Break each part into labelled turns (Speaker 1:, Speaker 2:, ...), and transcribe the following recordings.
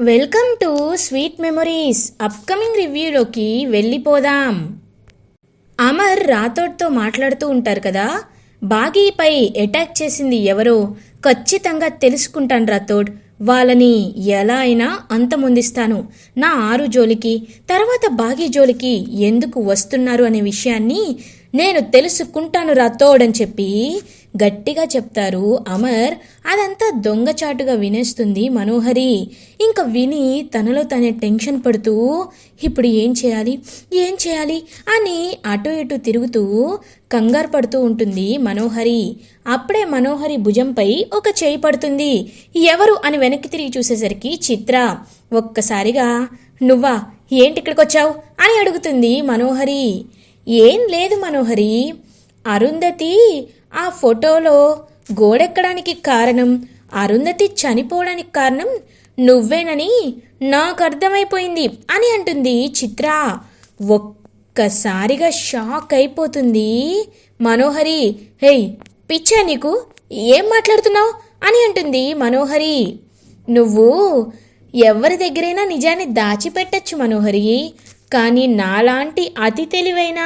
Speaker 1: Welcome to sweet memories. Upcoming రివ్యూలోకి వెళ్ళిపోదాం. అమర్ రాథోడ్తో మాట్లాడుతూ ఉంటారు కదా, బాగీపై అటాక్ చేసింది ఎవరో ఖచ్చితంగా తెలుసుకుంటాను రాథోడ్. వాళ్ళని ఎలా అయినా అంతమొందిస్తాను. నా 6 జోలికి తర్వాత బాగీ జోలికి ఎందుకు వస్తున్నారు అనే విషయాన్ని నేను తెలుసుకుంటాను రాథోడ్ అని చెప్పి గట్టిగా చెప్తారు అమర్. అదంతా దొంగచాటుగా వినేస్తుంది మనోహరి. ఇంకా విని తనలో తనే టెన్షన్ పడుతూ ఇప్పుడు ఏం చేయాలి అని అటు ఇటు తిరుగుతూ కంగారు పడుతూ ఉంటుంది మనోహరి. అప్పుడే మనోహరి భుజంపై ఒక చేయి పడుతుంది. ఎవరు అని వెనక్కి తిరిగి చూసేసరికి చిత్ర. ఒక్కసారిగా నువ్వా, ఏంటి ఇక్కడికి వచ్చావు అని అడుగుతుంది మనోహరి. ఏం లేదు మనోహరి, అరుంధతి ఆ ఫోటోలో గోడెక్కడానికి కారణం, అరుంధతి చనిపోవడానికి కారణం నువ్వేనని నాకు అర్థమైపోయింది అని అంటుంది చిత్ర. ఒక్కసారిగా షాక్ అయిపోతుంది మనోహరి. హేయ్ పిచ్చా నీకు, ఏం మాట్లాడుతున్నావు అని అంటుంది మనోహరి. నువ్వు ఎవరి దగ్గరైనా నిజాన్ని దాచిపెట్టచ్చు మనోహరి, కానీ నాలాంటి అతి తెలివైన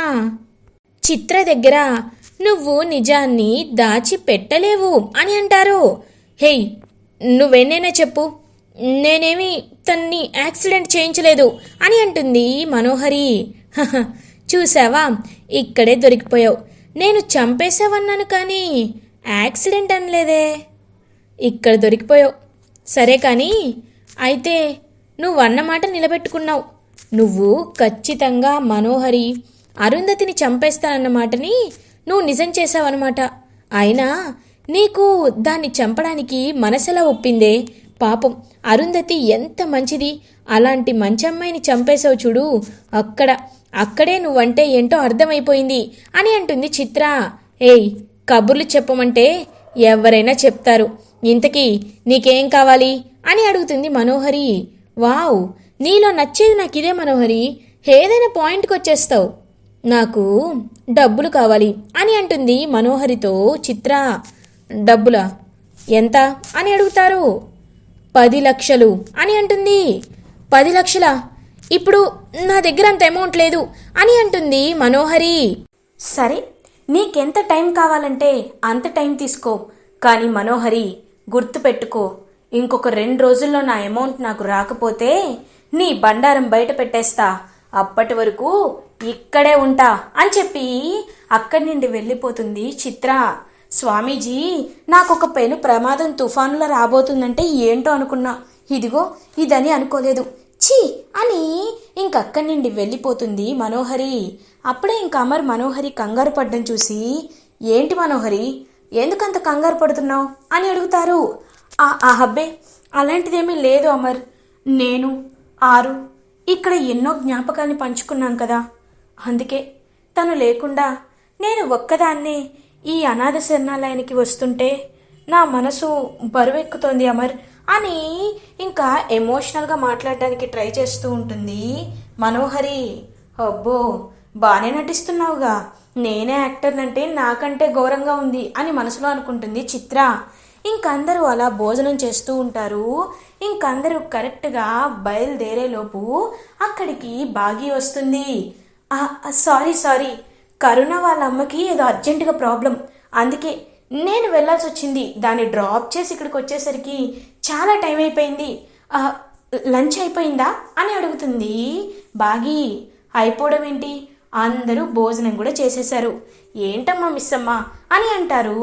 Speaker 1: చిత్ర దగ్గర నువ్వు నిజాన్ని దాచిపెట్టలేవు అని అంటారు. హేయ్ నువ్వెన్నైనా చెప్పు, నేనేమి తన్ని యాక్సిడెంట్ చేయించలేదు అని అంటుంది మనోహరి. చూసావా, ఇక్కడే దొరికిపోయావు. నేను చంపేశావన్నాను కానీ యాక్సిడెంట్ అనలేదే. ఇక్కడ దొరికిపోయావు. సరే కానీ అయితే నువ్వన్నమాట నిలబెట్టుకున్నావు. నువ్వు ఖచ్చితంగా మనోహరి అరుంధతిని చంపేస్తానన్నమాటని నువ్వు నిజం చేశావన్నమాట. అయినా నీకు దాన్ని చంపడానికి మనసెలా ఒప్పిందే? పాపం అరుంధతి ఎంత మంచిది, అలాంటి మంచి అమ్మాయిని చంపేశావు చూడు. అక్కడే నువ్వంటే ఏంటో అర్థమైపోయింది అని అంటుంది చిత్ర. ఏయ్ కబుర్లు చెప్పమంటే ఎవరైనా చెప్తారు, ఇంతకీ నీకేం కావాలి అని అడుగుతుంది మనోహరి. వావ్, నీలో నచ్చేది నాకు ఇదే మనోహరి, ఏదైనా పాయింట్కి వచ్చేస్తావు. నాకు డబ్బులు కావాలి అని అంటుంది మనోహరితో చిత్ర. డబ్బులా? ఎంత అని అడుగుతారు. 10 లక్షలు అని అంటుంది. 10 లక్షలా? ఇప్పుడు నా దగ్గర అంత అమౌంట్ లేదు అని అంటుంది మనోహరి. సరే, నీకెంత టైం కావాలంటే అంత టైం తీసుకో, కానీ మనోహరి గుర్తుపెట్టుకో, ఇంకొక 2 రోజుల్లో నా అమౌంట్ నాకు రాకపోతే నీ బండారం బయట పెట్టేస్తా. అప్పటి వరకు ఇక్కడే ఉంటా అని చెప్పి అక్కడి నుండి వెళ్ళిపోతుంది చిత్ర. స్వామీజీ, నాకొక పెను ప్రమాదం తుఫానులో రాబోతుందంటే ఏంటో అనుకున్నా, ఇదిగో ఇదని అనుకోలేదు, ఛీ అని ఇంకక్కడి నుండి వెళ్ళిపోతుంది మనోహరి. అప్పుడే ఇంక అమర్ మనోహరి కంగారు పడ్డం చూసి, ఏంటి మనోహరి, ఎందుకంత కంగారు పడుతున్నావు అని అడుగుతారు. హబ్బే అలాంటిదేమీ లేదు అమర్, నేను ఆరు ఇక్కడ ఎన్నో జ్ఞాపకాన్ని పంచుకున్నాం కదా, అందుకే తను లేకుండా నేను ఒక్కదాన్నే ఈ అనాథ శరణాలయానికి వస్తుంటే నా మనసు బరువెక్కుతోంది అమర్ అని ఇంకా ఎమోషనల్గా మాట్లాడడానికి ట్రై చేస్తూ ఉంటుంది మనోహరి. అబ్బో బాగానే నటిస్తున్నావుగా, నేనే యాక్టర్నంటే నాకంటే ఘోరంగా ఉంది అని మనసులో అనుకుంటుంది చిత్ర. ఇంకందరూ అలా భోజనం చేస్తూ ఉంటారు. ఇంకందరూ కరెక్ట్గా బయలుదేరేలోపు అక్కడికి బాగీ వస్తుంది. సారీ, కరుణ వాళ్ళ అమ్మకి ఏదో అర్జెంటుగా ప్రాబ్లం, అందుకే నేను వెళ్ళాల్సి వచ్చింది. దాన్ని డ్రాప్ చేసి ఇక్కడికి వచ్చేసరికి చాలా టైం అయిపోయింది. లంచ్ అయిపోయిందా అని అడుగుతుంది బాగీ. అయిపోవడం ఏంటి, అందరూ భోజనం కూడా చేసేశారు. ఏంటమ్మా మిస్సమ్మ అని అంటారు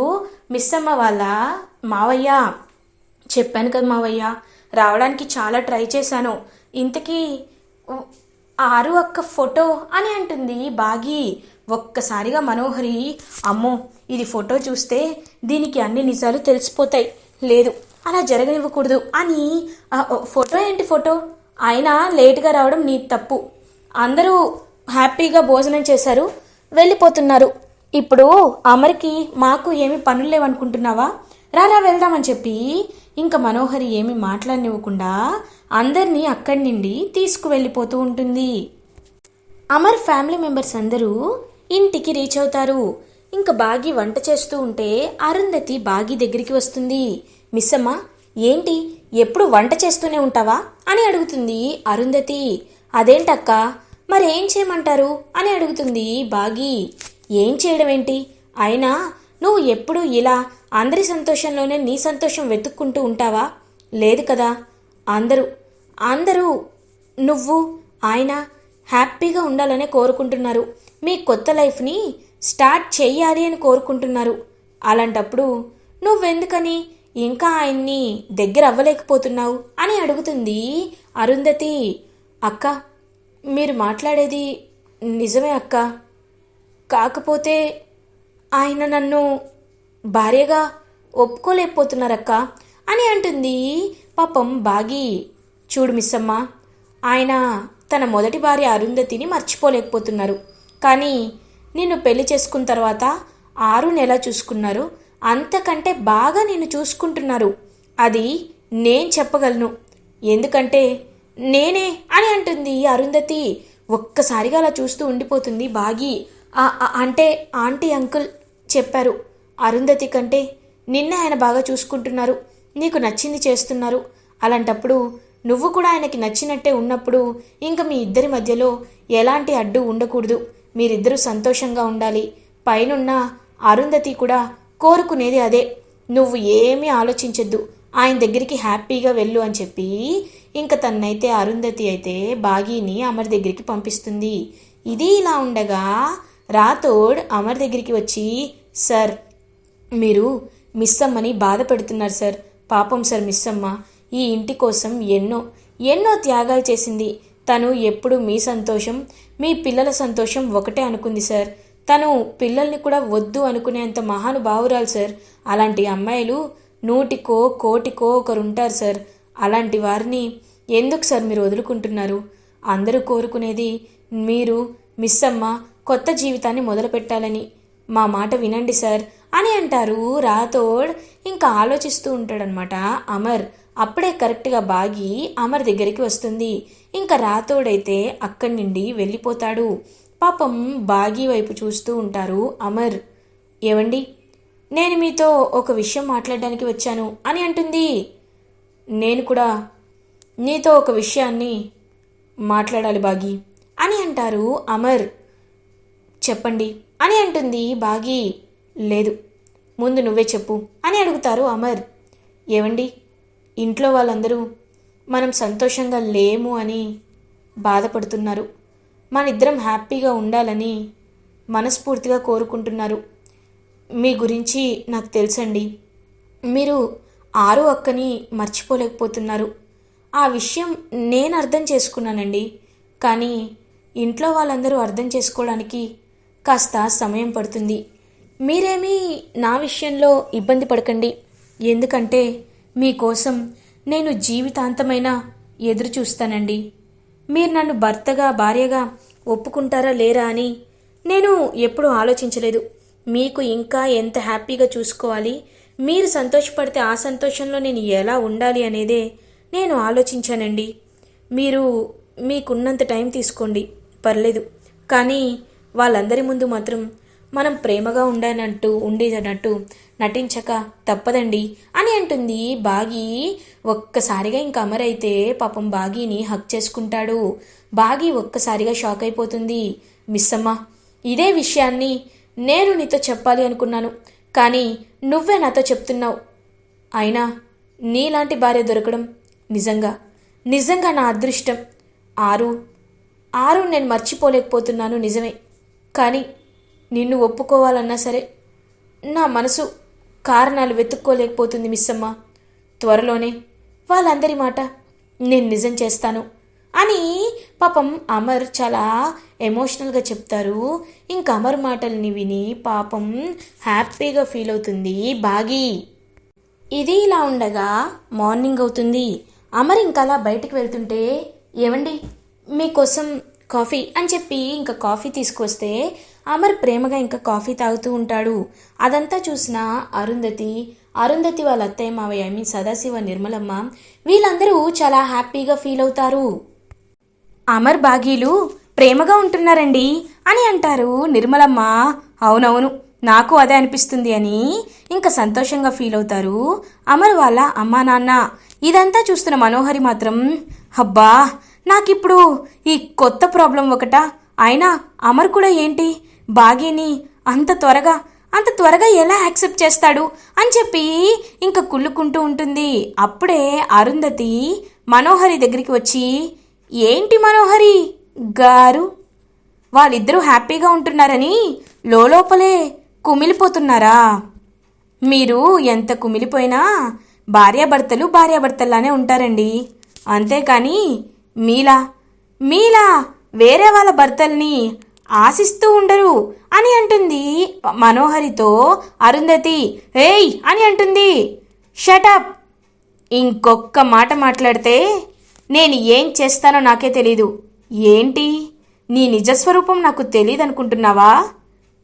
Speaker 1: మిస్సమ్మ వాళ్ళ మావయ్య. చెప్పాను కదా మావయ్య, రావడానికి చాలా ట్రై చేశాను. ఇంతకీ 6 అక్క ఫోటో అని అంటుంది బాగీ. ఒక్కసారిగా మనోహరి, అమ్మో ఇది ఫోటో చూస్తే దీనికి అన్ని నిజాలు తెలిసిపోతాయి, లేదు అలా జరగనివ్వకూడదు అని. ఫోటో ఏంటి ఫోటో, అయినా లేటుగా రావడం నీ తప్పు. అందరూ హ్యాపీగా భోజనం చేశారు, వెళ్ళిపోతున్నారు. ఇప్పుడు అమర్కి మాకు ఏమి పనులు లేవనుకుంటున్నావా, రారా వెళ్దామని చెప్పి ఇంకా మనోహరి ఏమి మాట్లాడనివ్వకుండా అందరినీ అక్కడి నుండి తీసుకువెళ్ళిపోతూ ఉంటుంది. అమర్ ఫ్యామిలీ మెంబర్స్ అందరూ ఇంటికి రీచ్ అవుతారు. ఇంకా బాగీ వంట చేస్తూ ఉంటే అరుంధతి బాగీ దగ్గరికి వస్తుంది. మిస్సమ్మ, ఏంటి ఎప్పుడు వంట చేస్తూనే ఉంటావా అని అడుగుతుంది అరుంధతి. అదేంటక్క, మరేం చేయమంటారు అని అడుగుతుంది బాగి. ఏం చేయడం ఏంటి, అయినా నువ్వు ఎప్పుడు ఇలా అందరి సంతోషంలోనే నీ సంతోషం వెతుక్కుంటూ ఉంటావా? లేదు కదా, అందరూ అందరూ నువ్వు ఆయన హ్యాపీగా ఉండాలనే కోరుకుంటున్నారు, మీ కొత్త లైఫ్ని స్టార్ట్ చెయ్యాలి అని కోరుకుంటున్నారు. అలాంటప్పుడు నువ్వెందుకని ఇంకా ఆయన్ని దగ్గర అవ్వలేకపోతున్నావు అని అడుగుతుంది అరుంధతి. అక్క, మీరు మాట్లాడేది నిజమే అక్క, కాకపోతే ఆయన నన్ను భార్యగా ఒప్పుకోలేకపోతున్నారక్క అని అంటుంది పాపం బాగి. చూడు మిస్సమ్మ, ఆయన తన మొదటి భార్య అరుంధతిని మర్చిపోలేకపోతున్నారు, కానీ నిన్ను పెళ్లి చేసుకున్న తర్వాత 6 నెలలు చూసుకున్నారు, అంతకంటే బాగా నిన్ను చూసుకుంటున్నారు. అది నేను చెప్పగలను, ఎందుకంటే నేనే అని అంటుంది అరుంధతి. ఒక్కసారిగా అలా చూస్తూ ఉండిపోతుంది బాగి. అంటే ఆంటీ అంకుల్ చెప్పారు, అరుంధతి కంటే నిన్నే ఆయన బాగా చూసుకుంటున్నారు, నీకు నచ్చింది చేస్తున్నారు. అలాంటప్పుడు నువ్వు కూడా ఆయనకి నచ్చినట్టే ఉన్నప్పుడు ఇంక మీ ఇద్దరి మధ్యలో ఎలాంటి అడ్డు ఉండకూడదు, మీరిద్దరూ సంతోషంగా ఉండాలి. పైనున్న అరుంధతి కూడా కోరుకునేది అదే. నువ్వు ఏమీ ఆలోచించొద్దు, ఆయన దగ్గరికి హ్యాపీగా వెళ్ళు అని చెప్పి ఇంక తన్నైతే అరుంధతి అయితే బాగీని అమర్ దగ్గరికి పంపిస్తుంది. ఇది ఇలా ఉండగా రాథోడ్ అమర్ దగ్గరికి వచ్చి, సార్, మీరు మిస్సమ్మని బాధ పెడుతున్నారు సార్. పాపం సార్, మిస్సమ్మ ఈ ఇంటి కోసం ఎన్నో త్యాగాలు చేసింది. తను ఎప్పుడు మీ సంతోషం, మీ పిల్లల సంతోషం ఒకటే అనుకుంది సార్. తను పిల్లల్ని కూడా వద్దు అనుకునేంత మహానుభావురాలు సార్. అలాంటి అమ్మాయిలు 100కో 1,00,00,000కో ఒకరుంటారు సార్. అలాంటి వారిని ఎందుకు సార్ మీరు వదులుకుంటున్నారు? అందరూ కోరుకునేది మీరు మిస్సమ్మ కొత్త జీవితాన్ని మొదలుపెట్టాలని. మా మాట వినండి సార్ అని అంటారు రాథోడ్. ఇంకా ఆలోచిస్తూ ఉంటాడనమాట అమర్. అప్పుడే కరెక్ట్గా బాగి అమర్ దగ్గరికి వస్తుంది. ఇంకా రాథోడైతే అక్కడి నుండి వెళ్ళిపోతాడు. పాపం బాగి వైపు చూస్తూ ఉంటారు అమర్. ఏవండి, నేను మీతో ఒక విషయం మాట్లాడడానికి వచ్చాను అని అంటుంది. నేను కూడా నీతో ఒక విషయాన్ని మాట్లాడాలి బాగి అని అంటారు అమర్. చెప్పండి అని అంటుంది బాగి. లేదు, ముందు నువ్వే చెప్పు అని అడుగుతారు అమర్. ఏవండి, ఇంట్లో వాళ్ళందరూ మనం సంతోషంగా లేము అని బాధపడుతున్నారు. మనిద్దరం హ్యాపీగా ఉండాలని మనస్ఫూర్తిగా కోరుకుంటున్నారు. మీ గురించి నాకు తెలుసండి. మీరు 6 అక్కని మర్చిపోలేకపోతున్నారు. ఆ విషయం నేను అర్థం చేసుకున్నానండి. కానీ ఇంట్లో వాళ్ళందరూ అర్థం చేసుకోవడానికి కాస్త సమయం పడుతుంది. మీరేమీ నా విషయంలో ఇబ్బంది పడకండి. ఎందుకంటే మీకోసం నేను జీవితాంతమైనా ఎదురు చూస్తానండి. మీరు నన్ను భర్తగా భార్యగా ఒప్పుకుంటారా లేరా అని నేను ఎప్పుడూ ఆలోచించలేదు. మీకు ఇంకా ఎంత హ్యాపీగా చూసుకోవాలి, మీరు సంతోషపడితే ఆ సంతోషంలో నేను ఎలా ఉండాలి అనేదే నేను ఆలోచించానండి. మీరు మీకున్నంత టైం తీసుకోండి, పర్లేదు. కానీ వాళ్ళందరి ముందు మాత్రం మనం ప్రేమగా ఉండేటట్టు నటించక తప్పదండి అని అంటుంది బాగి. ఒక్కసారిగా ఇంక అమర్ అయితే పాపం బాగీని హక్ చేసుకుంటాడు. బాగి ఒక్కసారిగా షాక్ అయిపోతుంది. మిస్సమ్మ, ఇదే విషయాన్ని నేను నీతో చెప్పాలి అనుకున్నాను, కానీ నువ్వే నాతో చెప్తున్నావు. అయినా నీలాంటి భార్య దొరకడం నిజంగా నా అదృష్టం. 6 నేను మర్చిపోలేకపోతున్నాను నిజమే, కానీ నిన్ను ఒప్పుకోవాలన్నా సరే నా మనసు కారణాలు వెతుక్కోలేకపోతుంది మిస్సమ్మ. త్వరలోనే వాళ్ళందరి మాట నేను నిజం చేస్తాను అని పాపం అమర్ చాలా ఎమోషనల్గా చెప్తారు. ఇంక అమర్ మాటల్ని విని పాపం హ్యాపీగా ఫీల్ అవుతుంది బాగి. ఇది ఇలా ఉండగా మార్నింగ్ అవుతుంది. అమర్ ఇంకలా బయటికి వెళ్తుంటే, ఏవండి మీకోసం కాఫీ అని చెప్పి ఇంకా కాఫీ తీసుకొస్తే అమర్ ప్రేమగా ఇంకా కాఫీ తాగుతూ ఉంటాడు. అదంతా చూసిన అరుంధతి వాళ్ళ అత్తయ్య మావయ్య సదాశివ, నిర్మలమ్మ వీళ్ళందరూ చాలా హ్యాపీగా ఫీల్ అవుతారు. అమర్ బాగీలు ప్రేమగా ఉంటున్నారండి అని అంటారు నిర్మలమ్మ. అవునవును, నాకు అదే అనిపిస్తుంది అని ఇంకా సంతోషంగా ఫీల్ అవుతారు అమర్ వాళ్ళ అమ్మా నాన్న. ఇదంతా చూస్తున్న మనోహరి మాత్రం, అబ్బా నాకిప్పుడు ఈ కొత్త ప్రాబ్లం ఒకటా, అయినా అమర్ కూడా ఏంటి బాగీని అంత త్వరగా ఎలా యాక్సెప్ట్ చేస్తాడు అని చెప్పి ఇంకా కుళ్ళుకుంటూ ఉంటుంది. అప్పుడే అరుంధతి మనోహరి దగ్గరికి వచ్చి, ఏంటి మనోహరి గారు, వాళ్ళిద్దరూ హ్యాపీగా ఉంటున్నారని లోపలే కుమిలిపోతున్నారా? మీరు ఎంత కుమిలిపోయినా భార్యాభర్తల్లానే ఉంటారండి, అంతేకాని మీలా వేరే వాళ్ళ భర్తల్ని ఆశిస్తూ ఉండరు అని అంటుంది మనోహరితో అరుంధతి. ఏయ్ అని అంటుంది. షటప్, ఇంకొక్క మాట మాట్లాడితే నేను ఏం చేస్తానో నాకే తెలీదు. ఏంటి నీ నిజస్వరూపం నాకు తెలియదనుకుంటున్నావా?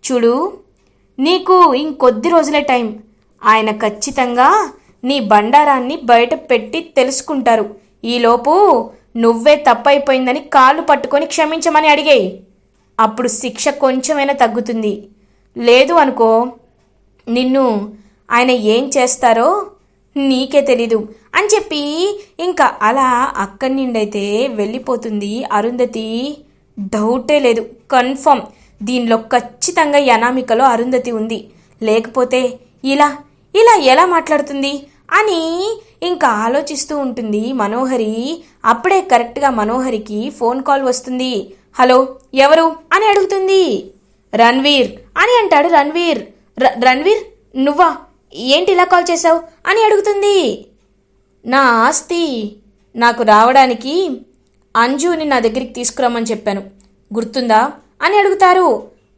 Speaker 1: చూడు, నీకు ఇంకొద్ది రోజులే టైం. ఆయన ఖచ్చితంగా నీ బండారాన్ని బయట పెట్టి తెలుసుకుంటారు. ఈలోపు నువ్వే తప్పైపోయిందని కాళ్ళు పట్టుకొని క్షమించమని అడిగేయి. అప్పుడు శిక్ష కొంచెమైనా తగ్గుతుంది. లేదు అనుకో, నిన్ను ఆయన ఏం చేస్తారో నీకే తెలీదు అని చెప్పి ఇంకా అలా అక్కడి నుండైతే వెళ్ళిపోతుంది అరుంధతి. డౌటే లేదు, కన్ఫర్మ్ దీనిలో ఖచ్చితంగా ఈ అనామికలో అరుంధతి ఉంది. లేకపోతే ఇలా ఎలా మాట్లాడుతుంది అని ఇంకా ఆలోచిస్తూ ఉంటుంది మనోహరి. అప్పుడే కరెక్ట్గా మనోహరికి ఫోన్ కాల్ వస్తుంది. హలో, ఎవరు అని అడుగుతుంది. రణ్వీర్ అని అంటాడు రణ్వీర్. రణ్వీర్ నువ్వా, ఏంటి ఇలా కాల్ చేసావు అని అడుగుతుంది. నా ఆస్తి నాకు రావడానికి అంజుని నా దగ్గరికి తీసుకురామని చెప్పాను, గుర్తుందా అని అడుగుతారు.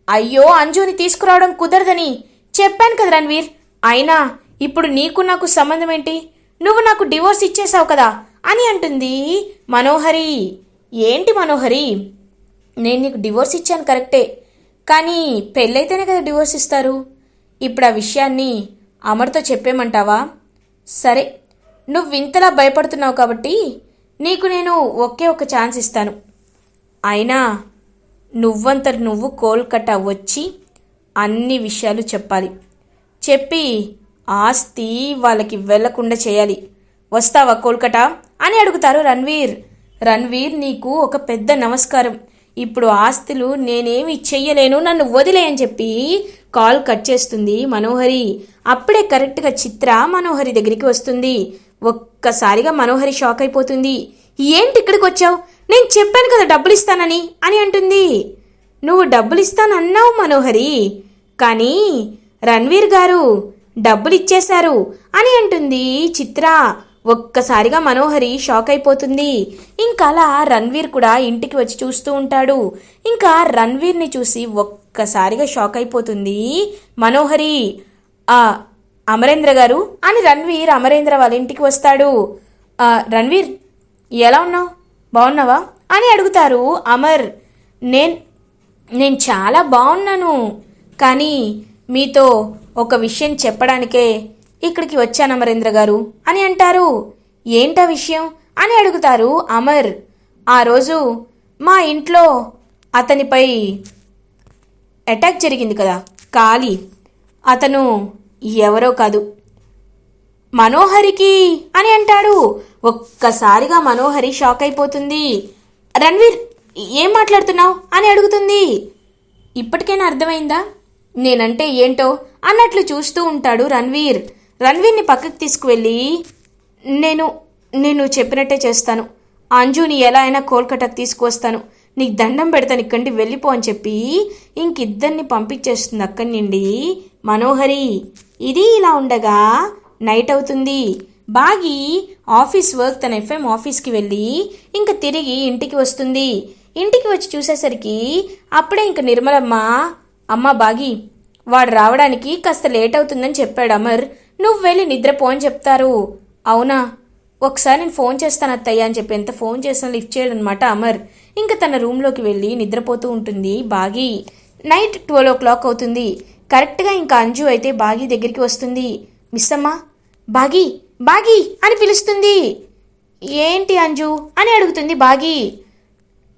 Speaker 1: అయ్యో, అంజుని తీసుకురావడం కుదరదని చెప్పాను కదా రణ్వీర్. అయినా ఇప్పుడు నీకు నాకు సంబంధం ఏంటి? నువ్వు నాకు డివోర్స్ ఇచ్చేసావు కదా అని అంటుంది మనోహరి. ఏంటి మనోహరి, నేను నీకు డివోర్స్ ఇచ్చాను కరెక్టే, కానీ పెళ్ళైతేనే కదా డివోర్స్ ఇస్తారు. ఇప్పుడు ఆ విషయాన్ని అమర్తో చెప్పేమంటావా? సరే, నువ్వు ఇంతలా భయపడుతున్నావు కాబట్టి నీకు నేను ఒకే ఒక ఛాన్స్ ఇస్తాను. అయినా నువ్వు కోల్కతా వచ్చి అన్ని విషయాలు చెప్పాలి. చెప్పి ఆస్తి వాళ్ళకి వెళ్లకుండా చేయాలి. వస్తావా కోల్కతా అని అడుగుతారు రణ్వీర్. రణ్వీర్, నీకు ఒక పెద్ద నమస్కారం. ఇప్పుడు ఆస్తులు నేనేమి చెయ్యలేను, నన్ను వదిలేయని చెప్పి కాల్ కట్ చేస్తుంది మనోహరి. అప్పుడే కరెక్ట్గా చిత్ర మనోహరి దగ్గరికి వస్తుంది. ఒక్కసారిగా మనోహరి షాక్ అయిపోతుంది. ఏంటి ఇక్కడికి వచ్చావు? నేను చెప్పాను కదా డబ్బులు ఇస్తానని అని అంటుంది. నువ్వు డబ్బులు ఇస్తానన్నావు మనోహరి, కానీ రణ్వీర్ గారు డబ్బులు ఇచ్చేశారు అని అంటుంది చిత్ర. ఒక్కసారిగా మనోహరి షాక్ అయిపోతుంది. ఇంకా అలా రణ్వీర్ కూడా ఇంటికి వచ్చి చూస్తూ ఉంటాడు. ఇంకా రణ్వీర్ని చూసి ఒక్కసారిగా షాక్ అయిపోతుంది మనోహరి. అమరేంద్ర గారు అని రణ్వీర్ అమరేంద్ర వాళ్ళ ఇంటికి వస్తాడు. రణ్వీర్, ఎలా ఉన్నావు, బాగున్నావా అని అడుగుతారు అమర్. నేను చాలా బాగున్నాను, కానీ మీతో ఒక విషయం చెప్పడానికే ఇక్కడికి వచ్చాను అమరేంద్ర గారు అని అంటారు. ఏంటా విషయం అని అడుగుతారు అమర్. ఆ రోజు మా ఇంట్లో అతనిపై అటాక్ జరిగింది కదా కాళీ, అతను ఎవరో కాదు మనోహరికి అని అంటాడు. ఒక్కసారిగా మనోహరి షాక్ అయిపోతుంది. రణ్వీర్, ఏం మాట్లాడుతున్నావు అని అడుగుతుంది. ఇప్పటికైనా అర్థమైందా నేనంటే ఏంటో అన్నట్లు చూస్తూ ఉంటాడు రణ్వీర్. రణ్వీర్ని పక్కకి తీసుకువెళ్ళి, నేను చెప్పినట్టే చేస్తాను, అంజుని ఎలా అయినా కోల్కతాకి తీసుకువస్తాను, నీకు దండం పెడతాను, ఇక్కడి వెళ్ళిపో అని చెప్పి ఇంకిద్దరిని పంపించేస్తుంది అక్కడి నుండి మనోహరి. ఇది ఇలా ఉండగా నైట్ అవుతుంది. బాగి ఆఫీస్ వర్క్ తన ఎఫ్ఎం ఆఫీస్కి వెళ్ళి ఇంకా తిరిగి ఇంటికి వస్తుంది. ఇంటికి వచ్చి చూసేసరికి అప్పుడే ఇంక నిర్మలమ్మ, అమ్మ బాగి, వాడు రావడానికి కాస్త లేట్ అవుతుందని చెప్పాడు అమర్, నువ్వు వెళ్ళి నిద్రపో అని చెప్తారు. అవునా, ఒకసారి నేను ఫోన్ చేస్తాను అత్తయ్య అని చెప్పి ఎంత ఫోన్ చేసినా లిఫ్ట్ చేయడనమాట అమర్. ఇంకా తన రూమ్లోకి వెళ్ళి నిద్రపోతూ ఉంటుంది బాగి. నైట్ 12 o'clock అవుతుంది. కరెక్ట్గా ఇంకా అంజు అయితే బాగి దగ్గరికి వస్తుంది. మిస్సమ్మ, బాగి బాగి అని పిలుస్తుంది. ఏంటి అంజు అని అడుగుతుంది బాగి.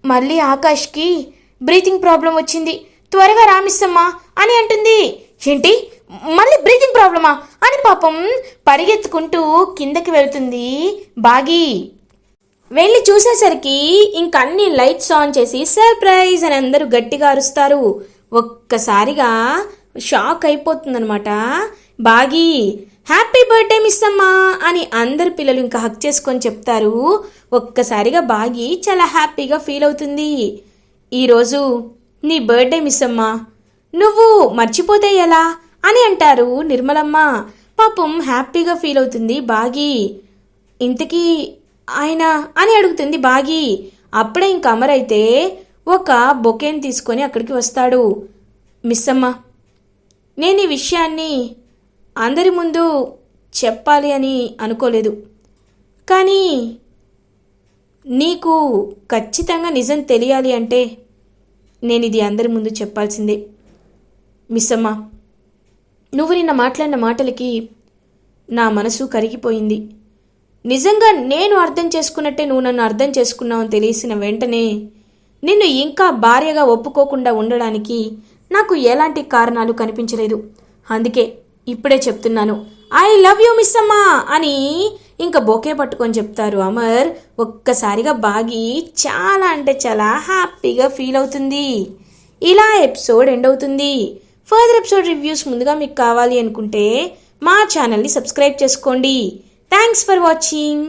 Speaker 1: మళ్ళీ ఆకాష్కి బ్రీతింగ్ ప్రాబ్లం వచ్చింది, త్వరగా రామిస్సమ్మా అని అంటుంది. ఏంటి మళ్ళీ బ్రీతింగ్ ప్రాబ్లమా అని పాపం పరిగెత్తుకుంటూ కిందకి వెళ్తుంది బాగి. వెళ్ళి చూసేసరికి ఇంక అన్ని లైట్స్ ఆన్ చేసి సర్ప్రైజ్ అని అందరూ గట్టిగా అరుస్తారు. ఒక్కసారిగా షాక్ అయిపోతుందనమాట బాగి. హ్యాపీ బర్త్డే మిస్ అమ్మా అని అందరు పిల్లలు ఇంకా హక్ చేసుకొని చెప్తారు. ఒక్కసారిగా బాగి చాలా హ్యాపీగా ఫీల్ అవుతుంది. ఈరోజు నీ బర్త్డే మిస్ అమ్మా, నువ్వు మర్చిపోతే ఎలా అని అంటారు నిర్మలమ్మ. పాపం హ్యాపీగా ఫీల్ అవుతుంది బాగి. ఇంతకీ ఆయన అని అడుగుతుంది బాగి. అప్పుడే ఇంక అమర్ అయితే ఒక బొకేని తీసుకొని అక్కడికి వస్తాడు. మిస్ అమ్మ, నేను ఈ విషయాన్ని అందరి ముందు చెప్పాలి అని అనుకోలేదు, కానీ నీకు ఖచ్చితంగా నిజం తెలియాలి అంటే నేను ఇది అందరి ముందు చెప్పాల్సిందే. మిస్ అమ్మ, నువ్వు నిన్న మాట్లాడిన మాటలకి నా మనసు కరిగిపోయింది. నిజంగా నేను అర్థం చేసుకున్నట్టే నువ్వు నన్ను అర్థం చేసుకున్నావని తెలిసిన వెంటనే నిన్ను ఇంకా భార్యగా ఒప్పుకోకుండా ఉండడానికి నాకు ఎలాంటి కారణాలు కనిపించలేదు. అందుకే ఇప్పుడే చెప్తున్నాను, ఐ లవ్ యూ మిస్ అమ్మా అని ఇంకా బొకే పట్టుకొని చెప్తారు అమర్. ఒక్కసారిగా బాగి చాలా అంటే చాలా హ్యాపీగా ఫీల్ అవుతుంది. ఇలా ఎపిసోడ్ ఎండ్ అవుతుంది. ఫర్దర్ ఎపిసోడ్ రివ్యూస్ ముందుగా మీకు కావాలి అనుకుంటే మా ఛానల్ని సబ్స్క్రైబ్ చేసుకోండి. Thanks for watching.